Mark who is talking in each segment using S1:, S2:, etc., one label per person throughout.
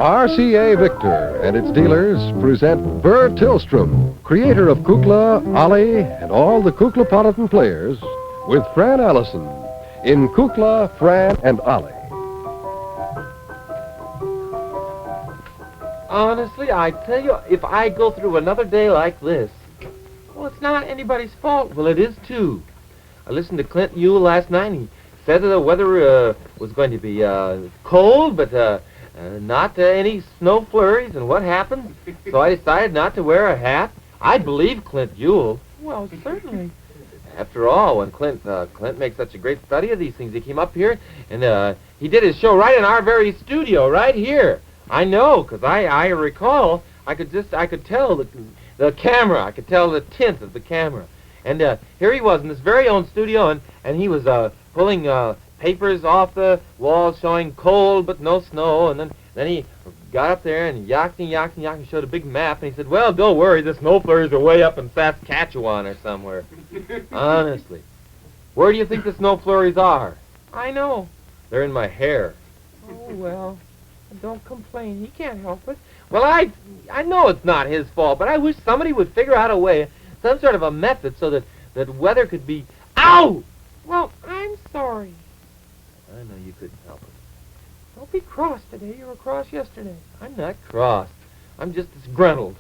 S1: RCA Victor and its dealers present Burr Tillstrom, creator of Kukla, Ollie, and all the Kuklapolitan players, with Fran Allison in Kukla, Fran and Ollie.
S2: Honestly, I tell you, if I go through another day like this, well, it's not anybody's fault. Well, it is, too. I listened to Clint Ewell last night, and he said that the weather was going to be cold, but not any snow flurries. And what happened? So I decided not to wear a hat. I believe Clint Ewell. Well, certainly. After all, when Clint makes such a great study of these things, he came up here, and he did his show right in our very studio, right here. I know, because I recall, I could tell the camera. I could tell the tint of the camera. And here he was in this very own studio, and he was pulling papers off the walls showing cold but no snow. And then he got up there and yacked and showed a big map. And he said, well, don't worry, the snow flurries are way up in Saskatchewan or somewhere. Honestly. Where do you think the snow flurries are? I know. They're in my hair. Oh, well, don't complain. He can't help it. Well, I know it's not his fault, but I wish somebody would figure out a way, some sort of a method so that weather could be... Ow! Well, I'm sorry. I know you couldn't help it. Don't be cross today. You were cross yesterday. I'm not cross. I'm just disgruntled.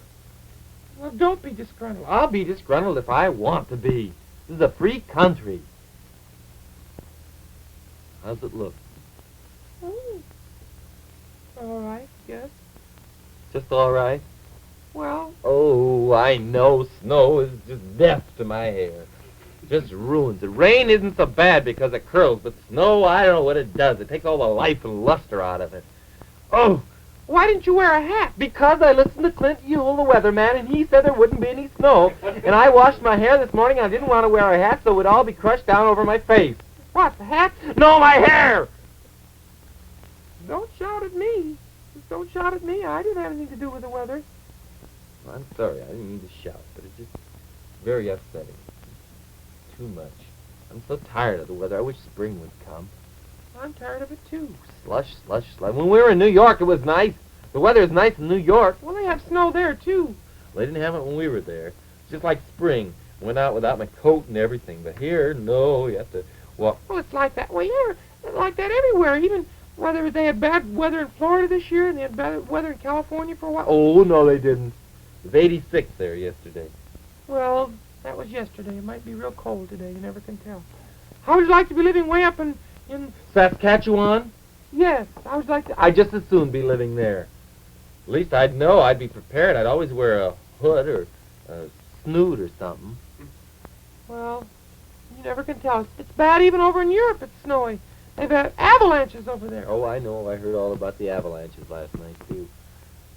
S2: Well, don't be disgruntled. I'll be disgruntled if I want to be. This is a free country. How's it look? Oh, all right, yes. Just all right? Well... Oh, I know snow is just death to my hair. Just ruins it. Rain isn't so bad because it curls, but snow, I don't know what it does. It takes all the life and luster out of it. Oh, why didn't you wear a hat? Because I listened to Clint Ewell, the weatherman, and he said there wouldn't be any snow. And I washed my hair this morning, and I didn't want to wear a hat, so it would all be crushed down over my face. What, the hat? No, my hair! Don't shout at me. Just don't shout at me. I didn't have anything to do with the weather. I'm sorry. I didn't mean to shout, but it's just very upsetting. Too much. I'm so tired of the weather. I wish spring would come. I'm tired of it, too. Slush, slush, slush. When we were in New York, it was nice. The weather is nice in New York. Well, they have snow there, too. Well, they didn't have it when we were there. It's just like spring. Went out without my coat and everything. But here, no, you have to walk. Well, it's like that. Well, yeah, it's like that everywhere. Even whether they had bad weather in Florida this year and they had bad weather in California for a while. Oh, no, they didn't. It was 86 there yesterday. Well, that was yesterday. It might be real cold today. You never can tell. How would you like to be living way up in Saskatchewan? Yes, I would like to. I'd just as soon be living there. At least I'd know. I'd be prepared. I'd always wear a hood or a snoot or something. Well, you never can tell. It's bad even over in Europe. It's snowy. They've had avalanches over there. Oh, I know. I heard all about the avalanches last night, too.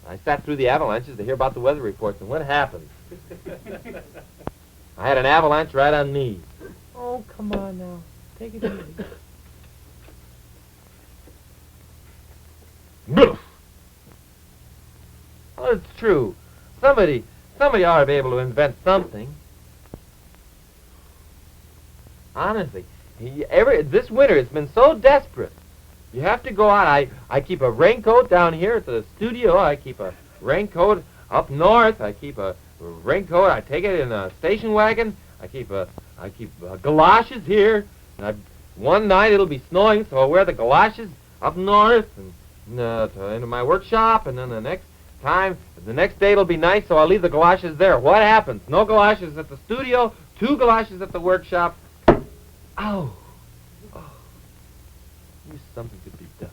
S2: I sat through the avalanches to hear about the weather reports, and what happened? I had an avalanche right on me. Oh, come on now. Take it easy. Well, it's true. Somebody ought to be able to invent something. Honestly, this winter it's been so desperate. You have to go out. I keep a raincoat down here at the studio. I keep a raincoat up north. I keep a raincoat. I take it in a station wagon. I keep galoshes here. And one night it'll be snowing, so I'll wear the galoshes up north and into my workshop. And then the next day it'll be nice, so I'll leave the galoshes there. What happens? No galoshes at the studio. 2 galoshes at the workshop. Ow! Oh. I wish something could be done.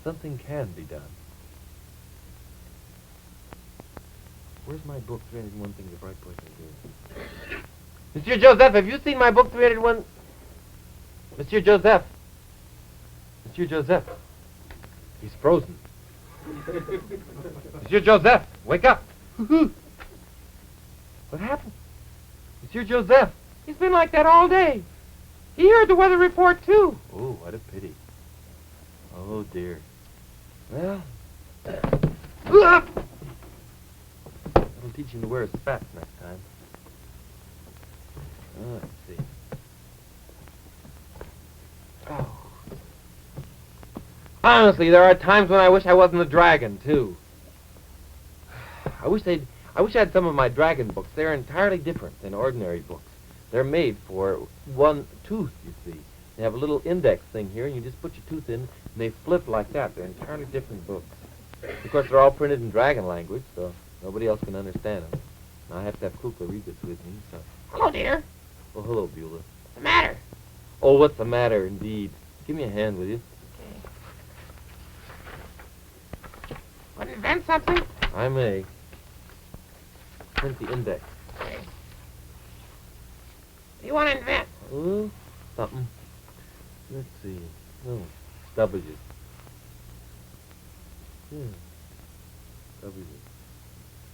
S2: Something can be done. Where's my book, 301 Things a Bright Boy Can Do? Monsieur Joseph, have you seen my book, 301... Monsieur Joseph. Monsieur Joseph. He's frozen. Monsieur Joseph, wake up. What happened? Monsieur Joseph. He's been like that all day. He heard the weather report, too. Oh, what a pity. Oh, dear. Well... That'll teach him to wear his spats next time. Let's see. Oh. Honestly, there are times when I wish I wasn't a dragon, too. I wish I had some of my dragon books. They're entirely different than ordinary books. They're made for one tooth, you see. They have a little index thing here, and you just put your tooth in, and they flip like that. They're entirely different books. Of course, they're all printed in dragon language, so nobody else can understand them. I have to have Kukla read this with me, so...
S3: Hello, dear.
S2: Oh, hello, Beulah.
S3: What's the matter?
S2: Oh, what's the matter, indeed? Give me a hand, will you?
S3: Okay. Want to invent something?
S2: I may. Print the index.
S3: Okay. What do you want to invent?
S2: Oh, something. Let's see. Oh, W's. Yeah. W.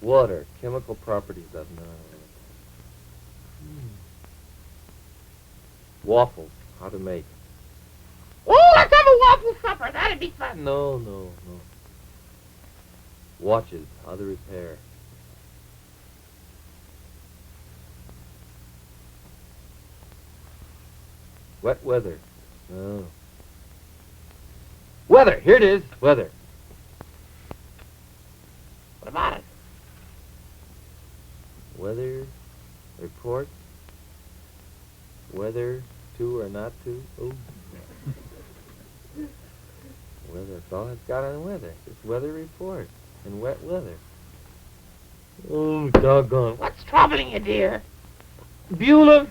S2: Water. Chemical properties of now. Waffles. How to make.
S3: Oh, let's have a waffle supper. That'd be fun.
S2: No. Watches. How to repair. Wet weather. Oh. Weather. Here it is. Weather.
S3: What about it?
S2: Weather report. Weather to or not to. Oh. Weather. That's all it's got on weather. It's weather report and wet weather. Oh, doggone.
S3: What's troubling you, dear?
S2: Beulah,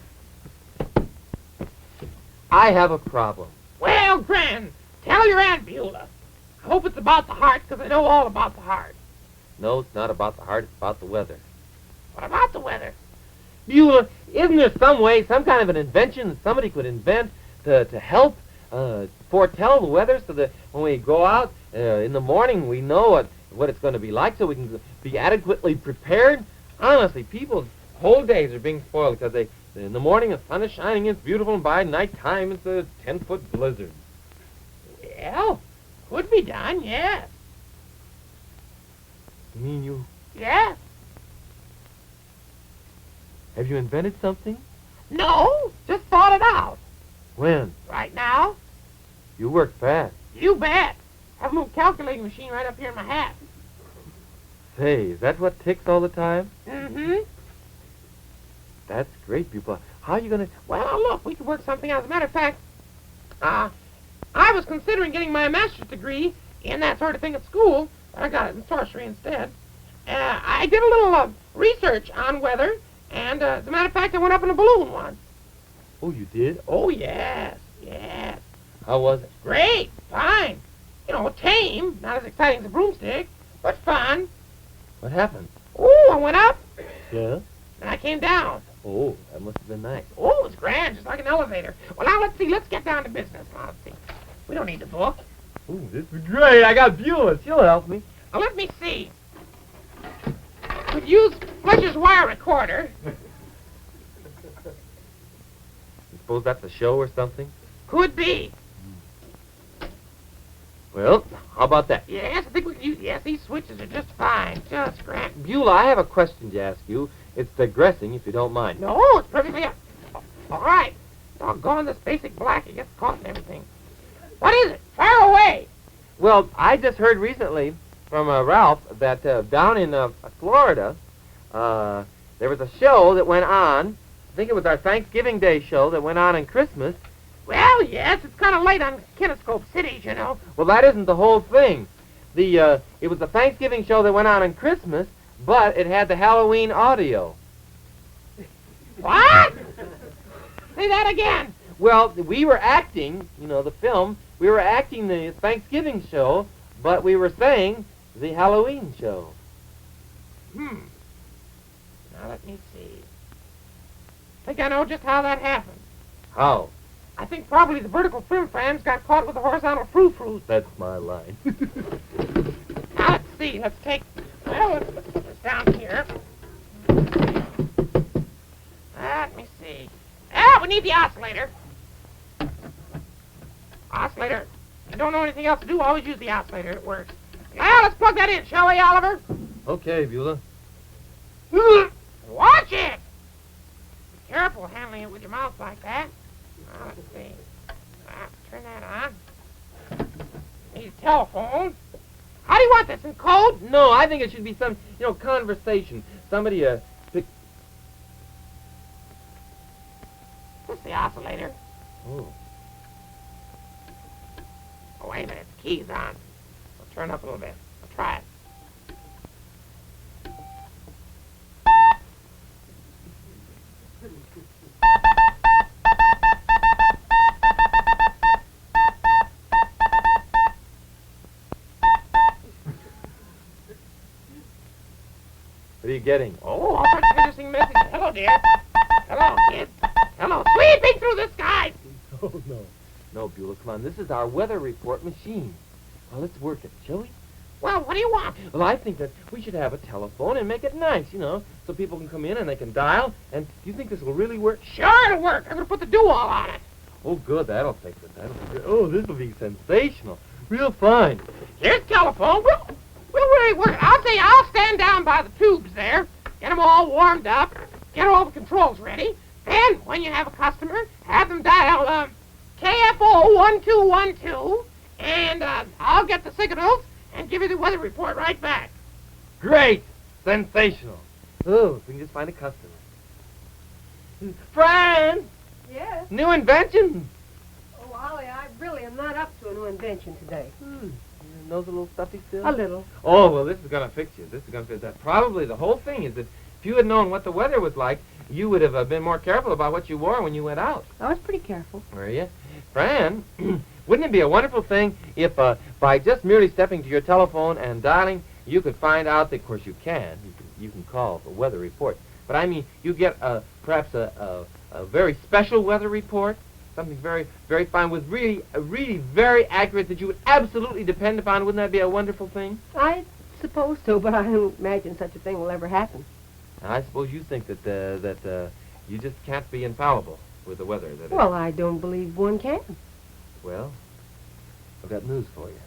S2: I have a problem.
S3: Well, Gran, tell your Aunt Beulah. I hope it's about the heart, because I know all about the heart.
S2: No, it's not about the heart. It's about the weather.
S3: What about the weather?
S2: Beulah, isn't there some way, some kind of an invention that somebody could invent to help foretell the weather so that when we go out in the morning we know what it's going to be like so we can be adequately prepared? Honestly, people's whole days are being spoiled because in the morning the sun is shining, it's beautiful, and by nighttime it's a 10-foot blizzard.
S3: Well, could be done, yes.
S2: You mean you...
S3: Yes.
S2: Have you invented something?
S3: No, just thought it out.
S2: When?
S3: Right now?
S2: You work fast.
S3: You bet. Have a little calculating machine right up here in my hat.
S2: Say, is that what ticks all the time?
S3: Mm-hmm.
S2: That's great, Beulah. How are you going to...
S3: Well, look, we could work something out. As a matter of fact, I was considering getting my master's degree in that sort of thing at school, but I got it in sorcery instead. I did a little research on weather, and as a matter of fact, I went up in a balloon once.
S2: Oh, you did?
S3: Oh, yes.
S2: How was it?
S3: Great, fine. You know, tame, not as exciting as a broomstick, but fun.
S2: What happened?
S3: Oh, I went up,
S2: Yeah?
S3: and I came down.
S2: Oh, that must have been nice.
S3: Oh, it was grand, just like an elevator. Well, now, let's see. Let's get down to business. Now, let's see. We don't need the book.
S2: Oh, this is great. I got Beulah. She'll help me.
S3: Now, let me see. Could use Fletcher's wire recorder.
S2: You suppose that's a show or something?
S3: Could be.
S2: Well, how about that?
S3: Yes, I think we could use... Yes, these switches are just fine. Just grand.
S2: Beulah, I have a question to ask you. It's digressing, if you don't mind.
S3: No, it's perfectly... All right. Doggone this basic black. It gets caught and everything. What is it? Fire away.
S2: Well, I just heard recently from Ralph that down in Florida, there was a show that went on. I think it was our Thanksgiving Day show that went on Christmas.
S3: Well, yes, it's kind of late on Kinescope Cities, you know.
S2: Well, that isn't the whole thing. It was the Thanksgiving show that went on Christmas, but it had the Halloween audio.
S3: What? Say that again.
S2: Well, we were acting, the film, we were acting the Thanksgiving show, but we were saying the Halloween show.
S3: Now, let me see. I think I know just how that happened.
S2: How?
S3: I think probably the vertical frim-frams got caught with the horizontal frou-frous.
S2: That's my line.
S3: Now, let's see. Let's take... Well, let's put this down here. Let me see. We need the oscillator. Oscillator. I don't know anything else to do. Always use the oscillator. It works. Well, let's plug that in, shall we, Oliver?
S2: Okay, Beulah.
S3: Watch it! Be careful handling it with your mouth like that. Now, let's see. Turn that on. Need a telephone. How do you want this, in code?
S2: No, I think it should be some, conversation. Somebody, pick...
S3: This is the oscillator.
S2: Oh.
S3: Oh, wait a minute. The key's on. I'll turn up a little bit. I'll try it.
S2: What are you getting?
S3: Oh, all sorts of interesting messages. Hello, dear. Hello, kid. Hello, sweeping through the sky.
S2: Oh, no. No, Beulah, come on. This is our weather report machine. Well, let's work it, shall we?
S3: Well, what do you want?
S2: Well, I think that we should have a telephone and make it nice, so people can come in and they can dial. And do you think this will really work?
S3: Sure, it'll work. I'm going to put the do-all on it.
S2: Oh, good. That'll be good. Oh, this will be sensational. Real fine.
S3: Here's the telephone. We'll really work it. I'll stand down by the tubes there, get them all warmed up, get all the controls ready. Then, when you have a customer, have them dial KFO 1212, and I'll get the signals and give you the weather report right back.
S2: Great. Sensational. Oh, if we can just find a customer. Fran!
S4: Yes?
S2: New invention.
S4: Oh, Ollie, I really am not up to a new invention today.
S2: Your nose a little stuffy still?
S4: A little.
S2: Oh, well, this is going to fix you. This is going to fix that. Probably the whole thing is that if you had known what the weather was like, you would have been more careful about what you wore when you went out.
S4: I was pretty careful.
S2: Were you? Fran, wouldn't it be a wonderful thing if by just merely stepping to your telephone and dialing, you could find out that, of course, you can call for weather reports. But I mean, you get perhaps a very special weather report, something very, very fine with really very accurate that you would absolutely depend upon. Wouldn't that be a wonderful thing?
S4: I suppose so, but I don't imagine such a thing will ever happen.
S2: I suppose you think that you just can't be infallible with the weather.
S4: Well, I don't believe one can.
S2: Well, I've got news for you.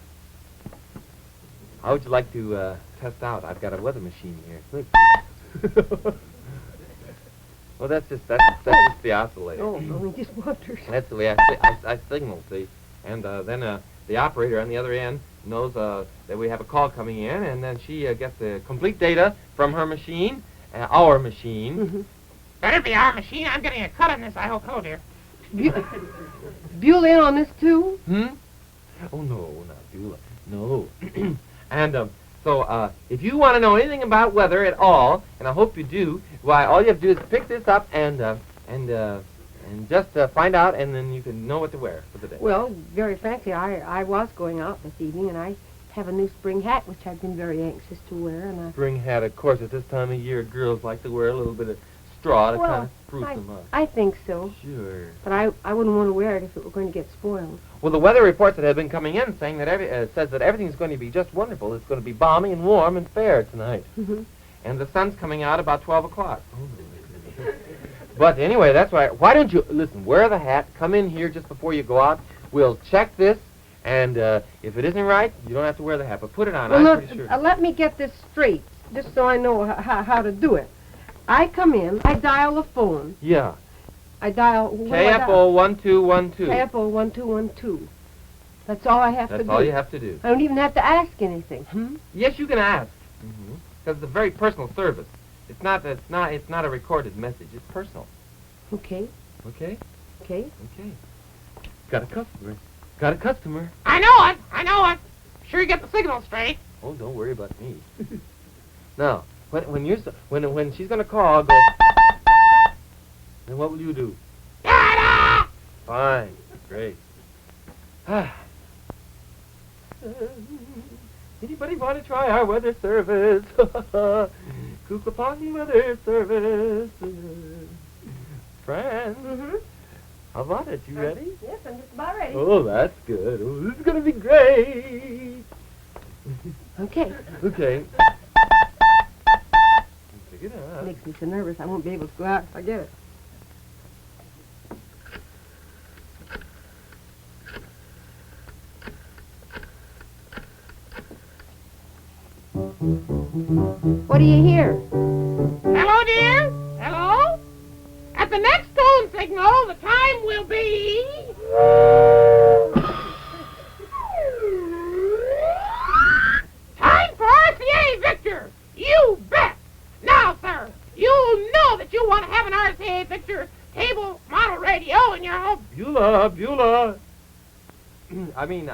S2: How would you like to test out? I've got a weather machine here. Look. Well, that's just the oscillator.
S4: Oh, only just wonders.
S2: That's the way I signal, see, and then the operator on the other end knows that we have a call coming in, and then she gets the complete data from her machine, our machine.
S4: Mm-hmm.
S3: Better be our machine. I'm getting a cut on this, I hope. Hello, dear.
S4: Beulah in on this, too?
S2: Oh, no, not Beulah. No. And so if you want to know anything about weather at all, and I hope you do, why, all you have to do is pick this up and just find out, and then you can know what to wear for the day.
S4: Well, very frankly, I was going out this evening, and I have a new spring hat, which I've been very anxious to wear, and
S2: Spring hat, of course, at this time of year, girls like to wear a little bit of straw to
S4: Well,
S2: kind of spruce them up.
S4: I think so.
S2: Sure.
S4: But I wouldn't want to wear it if it were going to get spoiled.
S2: Well, the weather reports that have been coming in saying that says that everything's going to be just wonderful. It's going to be balmy and warm and fair tonight.
S4: Mm-hmm.
S2: And the sun's coming out about 12 o'clock. But anyway, that's why. Why don't you, listen, wear the hat, come in here just before you go out. We'll check this, and if it isn't right, you don't have to wear the hat. But put it on,
S4: Well,
S2: I'm pretty sure.
S4: let me get this straight, just so I know how to do it. I come in, I dial the phone.
S2: Yeah.
S4: I dial...
S2: KFO 1212.
S4: KFO 1212. That's all I have to do.
S2: That's all you have to do.
S4: I don't even have to ask anything.
S2: Yes, you can ask. Because it's a very personal service. It's not a recorded message. It's personal.
S4: Okay.
S2: Okay?
S4: Okay.
S2: Okay. Got a customer. Got a customer.
S3: I know it. Sure you get the signal straight.
S2: Oh, don't worry about me. Now, when she's gonna call, go. Then what will you do?
S3: Da-da!
S2: Fine. Great. Anybody want to try our weather service? Kukla weather service. Fran. How about it? You ready?
S4: Yes, I'm just about ready.
S2: Oh, that's good. Oh, this is gonna be great.
S4: Okay.
S2: Okay. Pick it up.
S4: Makes me so nervous I won't be able to go out if I get it. What do you hear?
S3: Hello, dear. Hello? At the next tone signal, the time will be... Oh,
S2: Beulah. I mean,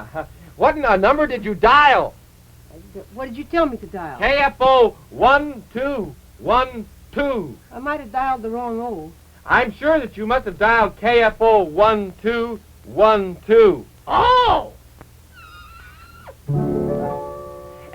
S2: what number did you dial?
S4: What did you tell me to dial?
S2: KFO 1212.
S4: I might have dialed the wrong O.
S2: I'm sure that you must have dialed KFO 1212.
S3: oh!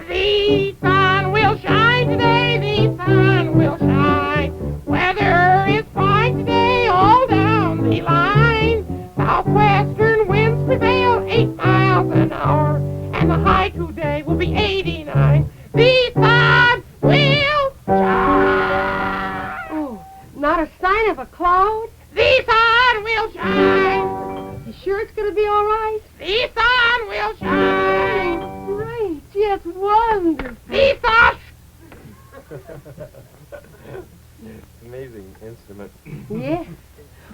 S3: The sun will shine today, the sun will shine. Weather is fine today, all down the line. Southwestern winds prevail 8 miles an hour, and the high today will be 89. The sun will shine.
S4: Oh, not a sign of a cloud?
S3: The sun will shine.
S4: You sure it's going to be all right?
S3: The sun will shine.
S4: Great, yes, wonderful.
S3: The sun.
S2: Amazing instrument.
S4: Yes.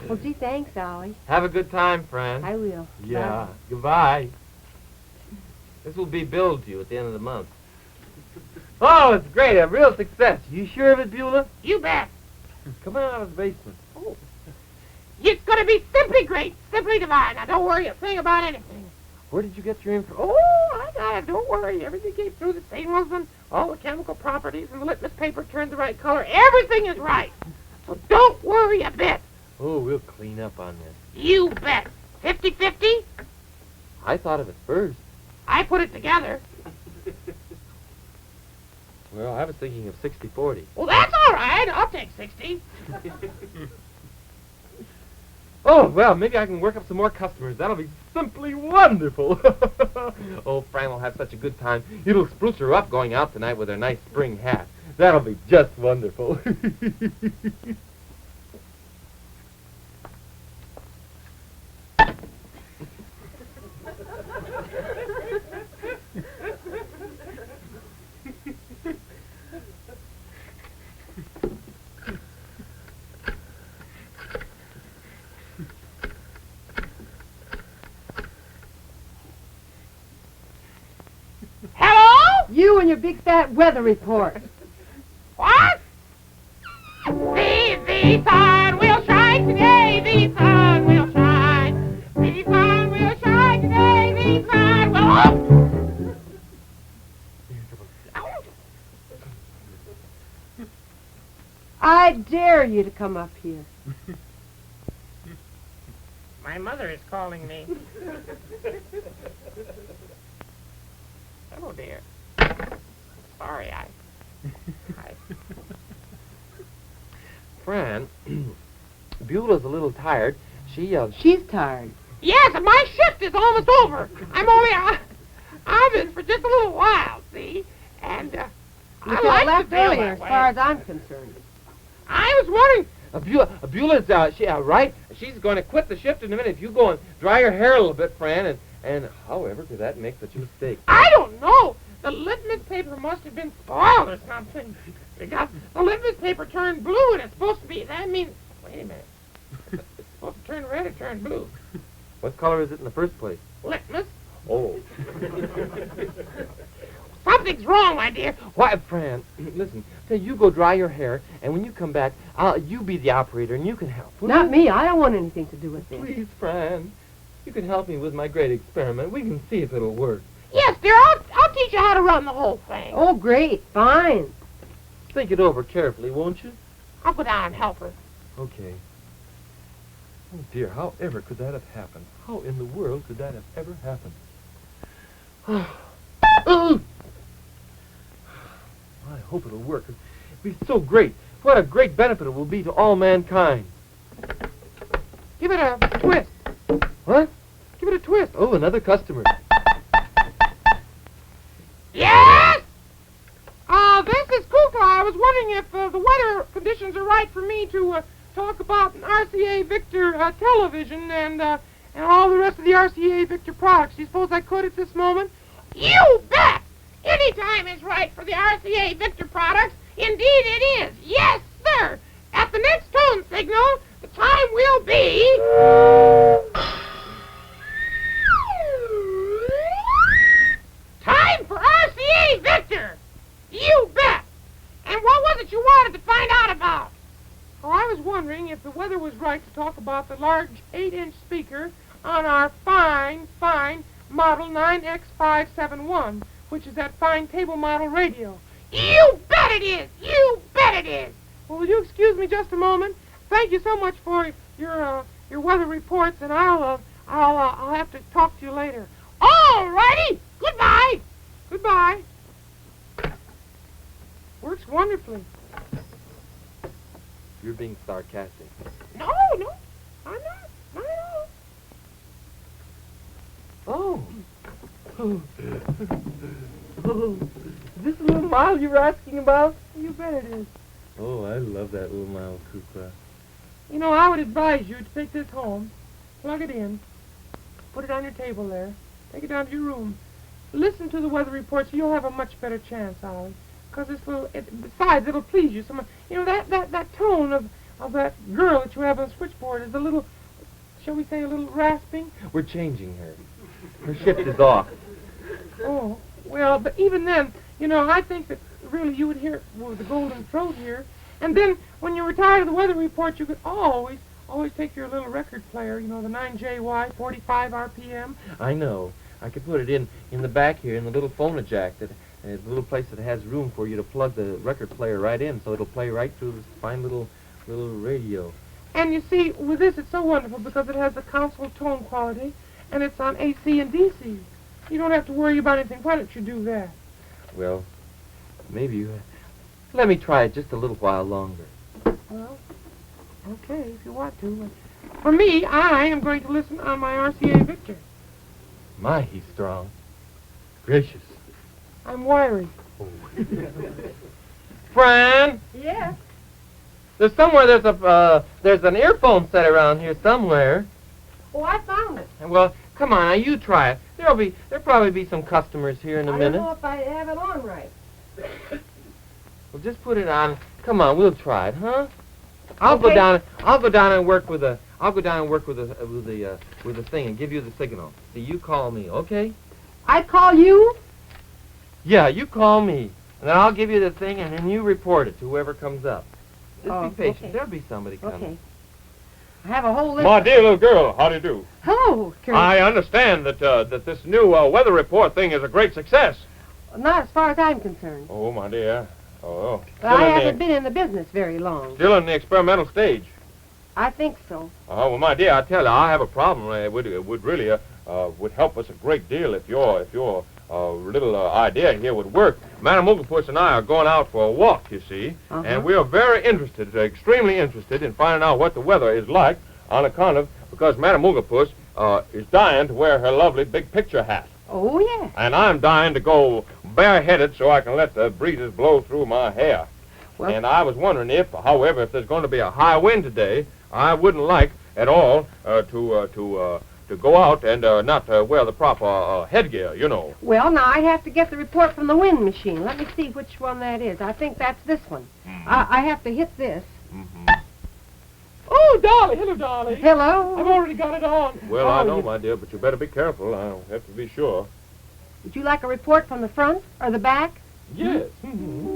S4: Well, gee, thanks, Ollie.
S2: Have a good time, Fran.
S4: I will.
S2: Yeah. Goodbye. This will be billed to you at the end of the month. Oh, it's great. A real success. You sure of it, Beulah?
S3: You bet.
S2: Come on out of the basement.
S3: Oh. It's going to be simply great, simply divine. Now, don't worry a thing about anything.
S2: Where did you get your info?
S3: Oh, I got it. Don't worry. Everything came through the same husband. All the chemical properties and the litmus paper turned the right color. Everything is right. So don't worry a bit.
S2: Oh, we'll clean up on this.
S3: You bet. 50-50?
S2: I thought of it first.
S3: I put it together.
S2: Well, I was thinking of 60-40.
S3: Well, that's all right. I'll take 60.
S2: Oh, well, maybe I can work up some more customers. That'll be simply wonderful. Oh, Fran will have such a good time. It'll spruce her up going out tonight with her nice spring hat. That'll be just wonderful.
S3: Hello?
S4: You and your big fat weather report.
S3: What? The sun will shine today. The sun will shine. The sun will shine today. The sun will... Oh!
S4: I dare you to come up here.
S3: My mother is calling me. Hello, dear. Sorry, I...
S2: Fran, Beulah's a little tired.
S4: She's tired.
S3: Yes, and my shift is almost over. I'm only out of it for just a little while, see? And
S4: You
S3: I
S4: could have
S3: like
S4: left
S3: to feel
S4: earlier,
S3: that
S4: as
S3: way.
S4: far as I'm concerned.
S3: I was wondering...
S2: Beulah's, right? She's going to quit the shift in a minute. If you go and dry her hair a little bit, Fran, and however could that make such a mistake?
S3: I don't know. The litmus paper must have been spoiled or something. Because the litmus paper turned blue, and it's supposed to be... That means... Wait a minute. It's supposed to turn red or turn blue.
S2: What color is it in the first place?
S3: Litmus?
S2: Oh.
S3: Something's wrong, my dear.
S2: Why, Fran, listen, say you go dry your hair, and when you come back, you be the operator, and you can help. will
S4: Not
S2: you?
S4: me. I don't want anything to do with this.
S2: Please, Fran. You can help me with my great experiment. We can see if it'll work.
S3: Yes, dear, I'll teach you how to run the whole thing.
S4: Oh, great. Fine.
S2: Think it over carefully, won't you?
S3: I'll go down and help her.
S2: Okay. Oh, dear, however could that have happened? How in the world could that have ever happened? Oh! I hope it'll work. It'll be so great. What a great benefit it will be to all mankind.
S3: Give it a twist.
S2: What? Give it a twist. Oh, another customer.
S3: Yes? This is Kukla. I was wondering if the weather conditions are right for me to talk about an RCA Victor television and all the rest of the RCA Victor products. Do you suppose I could at this moment? You bet! Any time is right for the RCA Victor products. Indeed it is. Yes, sir. At the next tone signal, the time will be... Time for RCA Victor! You bet! And what was it you wanted to find out about? Oh, I was wondering if the weather was right to talk about the large 8-inch speaker. speaker on our fine Model 9X571, which is that fine table model radio. You bet it is! You bet it is! Well, will you excuse me just a moment? Thank you so much for your weather reports, and I'll have to talk to you later. All righty! Goodbye! Goodbye. Works wonderfully.
S2: You're being sarcastic.
S3: No, I'm not. Not at all.
S2: Oh. Is this the little mile you were asking about?
S3: You bet it is.
S2: Oh, I love that little mile, Kukla.
S3: You know, I would advise you to take this home, plug it in, put it on your table there, take it down to your room. Listen to the weather reports, you'll have a much better chance, Ollie. Because besides, it'll please you so much. You know, that tone of that girl that you have on the switchboard is a little, shall we say, a little rasping?
S2: We're changing her. Her shift is off.
S3: Oh, well, but even then, you know, I think that really you would hear the golden throat here. And then, when you retire to the weather report, you could always take your little record player, you know, the 9JY, 45 RPM.
S2: I know. I could put it in the back here in the little phonojack, the little place that has room for you to plug the record player right in, so it'll play right through this fine little radio.
S3: And you see, with this, it's so wonderful because it has the console tone quality, and it's on AC and DC. You don't have to worry about anything. Why don't you do that?
S2: Well, maybe you... Let me try it just a little while longer.
S3: Well, okay, if you want to. For me, I am going to listen on my RCA Victor.
S2: My, he's strong. Gracious.
S3: I'm wiry.
S2: Oh. Fran!
S4: Yes.
S2: There's an earphone set around here somewhere.
S4: Oh, I found it.
S2: Well, come on, now you try it. There'll probably be some customers here in a minute.
S4: I don't know if I have it on right.
S2: Well, just put it on. Come on, we'll try it, huh? I'll go down and work with the thing and give you the signal. See, you call me, okay?
S4: I call you?
S2: Yeah, you call me, and then I'll give you the thing, and then you report it to whoever comes up. Just be patient.
S4: Okay.
S2: There'll be somebody coming.
S4: Okay. I have a whole list.
S5: My dear little girl, how do you do?
S4: Hello, Kurt.
S5: I understand that this new weather report thing is a great success.
S4: Not as far as I'm concerned.
S5: Oh, my dear. Oh.
S4: But I haven't been in the business very long.
S5: Still in the experimental stage.
S4: I think so.
S5: Oh, well, my dear, I tell you, I have a problem. It would really would help us a great deal if your little idea here would work. Madam Ooglepus and I are going out for a walk, you see, and we are very interested, extremely interested in finding out what the weather is like on account of, because Madam Ooglepus is dying to wear her lovely big picture hat.
S4: Oh, yeah.
S5: And I'm dying to go bareheaded so I can let the breezes blow through my hair.
S4: Well,
S5: and I was wondering if, however, if there's going to be a high wind today, I wouldn't like at all to go out and not wear the proper headgear, you know.
S4: well, now I have to get the report from the wind machine. Let me see which one that is. I think that's this one. I have to hit this.
S3: Oh, Dolly. Hello, Dolly.
S4: Hello.
S3: I've already got it on.
S5: Well, I know, my dear, but you better be careful. I'll have to be sure.
S4: Would you like a report from the front or the back?
S3: Yes.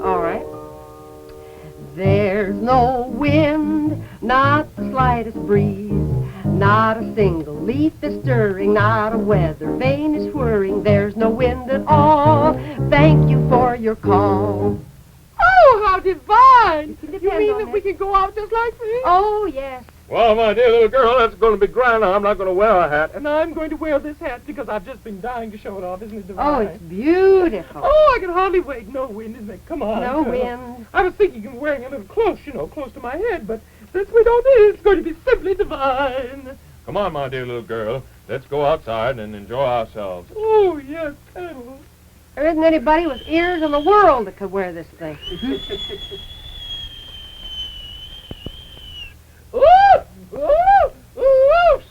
S4: All right. There's no wind, not the slightest breeze, not a single leaf is stirring, not a weather vane is whirring. There's no wind at all. Thank you for your call.
S3: Oh, how divine!
S4: You can
S3: You
S4: depend
S3: mean
S4: on
S3: that
S4: that.
S3: we can go out just like this?
S4: Oh, yes.
S5: Well, my dear little girl, that's going to be grand. I'm not going to wear a hat.
S3: And I'm going to wear this hat because I've just been dying to show it off. Isn't it divine?
S4: Oh, it's beautiful.
S3: Oh, I can hardly wait. No wind, isn't it? Come on.
S4: No
S3: girl.
S4: wind.
S3: I was thinking of wearing a little close, close to my head, but since we don't need it, it's going to be simply divine.
S5: Come on, my dear little girl. Let's go outside and enjoy ourselves.
S3: Oh, yes, Colonel.
S4: There isn't anybody with ears in the world that could wear this thing.
S3: Ooh! Ooh! Ooh!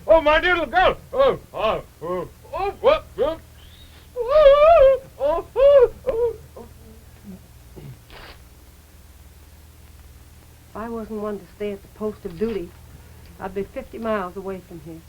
S5: Oh, my dear little girl. What?
S4: If I wasn't one to stay at the post of duty, I'd be 50 miles away from here.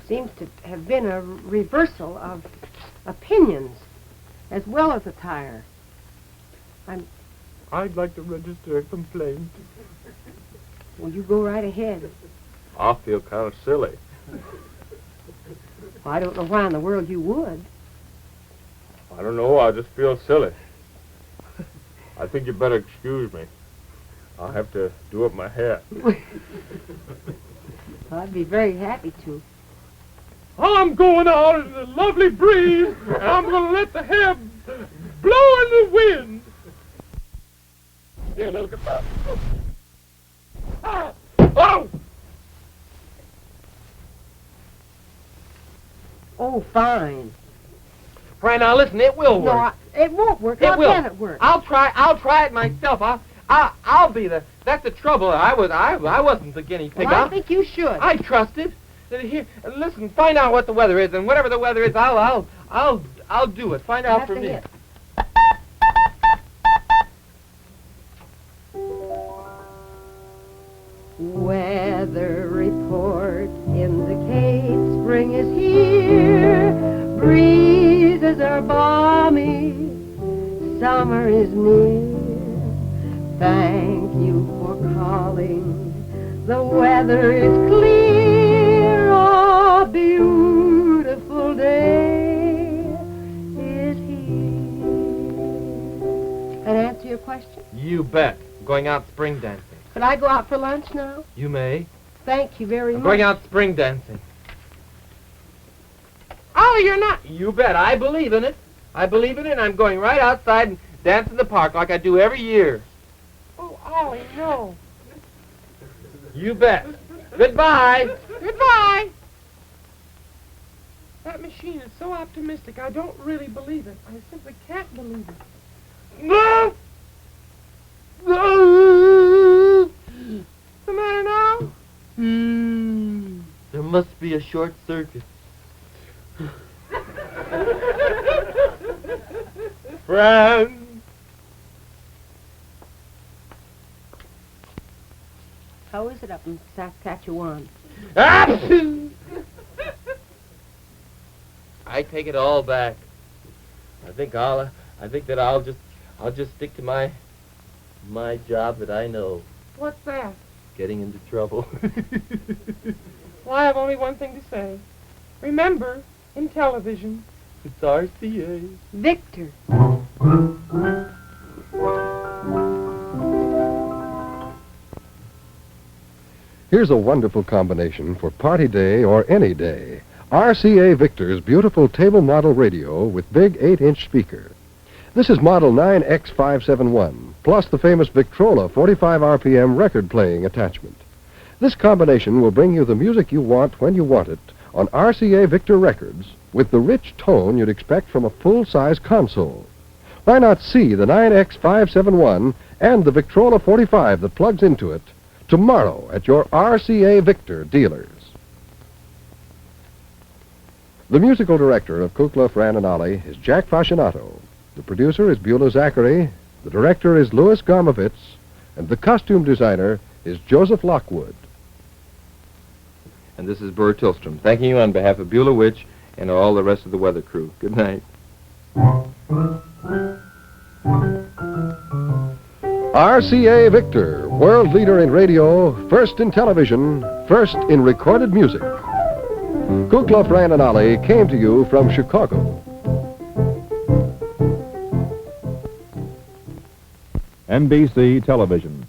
S4: Seems to have been a reversal of opinions as well as a tire.
S5: I'd like to register a complaint.
S4: Well, you go right ahead.
S5: I feel kind of silly.
S4: Well, I don't know why in the world you would.
S5: I don't know. I just feel silly. I think you better excuse me. I'll have to do up my hair.
S4: I'd be very happy to.
S5: I'm going out in the lovely breeze, and I'm going to let the hair blow in the wind. Here, look at that. Ah! Oh!
S4: Oh, fine.
S2: Fran, now listen, it will
S4: No,
S2: work.
S4: it won't work.
S2: It
S4: How
S2: will.
S4: can it work?
S2: I'll try it myself. I'll be the. That's the trouble. I wasn't the guinea pig.
S4: Well, I think you should.
S2: I trusted. Here, listen. Find out what the weather is, and whatever the weather is, I'll do it. Find out
S4: That's
S2: for
S4: a
S2: me.
S4: hit. Weather report indicates spring is here. Breezes are balmy. Summer is near. Thank you for calling. The weather is clear. A beautiful day is here. Can I answer your question?
S2: You bet. I'm going out spring dancing.
S4: Could I go out for lunch now?
S2: You may.
S4: Thank you very
S2: I'm
S4: much.
S2: going out spring dancing.
S3: Ollie, you're not.
S2: You bet. I believe in it. I believe in it, and I'm going right outside and dance in the park like I do every year.
S3: Oh, Ollie, no.
S2: You bet. Goodbye.
S3: Goodbye. That machine is so optimistic, I don't really believe it. I simply can't believe it.
S2: No!
S3: What's the matter now?
S2: There must be a short circuit. Fran!
S4: How is it up in Saskatchewan?
S2: I take it all back. I think that I'll just stick to my job that I know.
S3: What's that?
S2: Getting into trouble.
S3: Well, I have only one thing to say. Remember, in television,
S2: It's RCA.
S4: Victor.
S1: Here's a wonderful combination for party day or any day. RCA Victor's beautiful table model radio with big 8-inch speaker. This is model 9X571, plus the famous Victrola 45 RPM record playing attachment. This combination will bring you the music you want when you want it on RCA Victor records with the rich tone you'd expect from a full-size console. Why not see the 9X571 and the Victrola 45 that plugs into it tomorrow at your RCA Victor dealers? The musical director of Kukla, Fran and Ollie is Jack Fascinato. The producer is Beulah Zachary, the director is Louis Garmovitz, and the costume designer is Joseph Lockwood.
S2: And this is Burr Tillstrom, thanking you on behalf of Beulah Witch and all the rest of the weather crew. Good night.
S1: RCA Victor, world leader in radio, first in television, first in recorded music. Kukla, Fran and Ollie came to you from Chicago.
S6: NBC Television.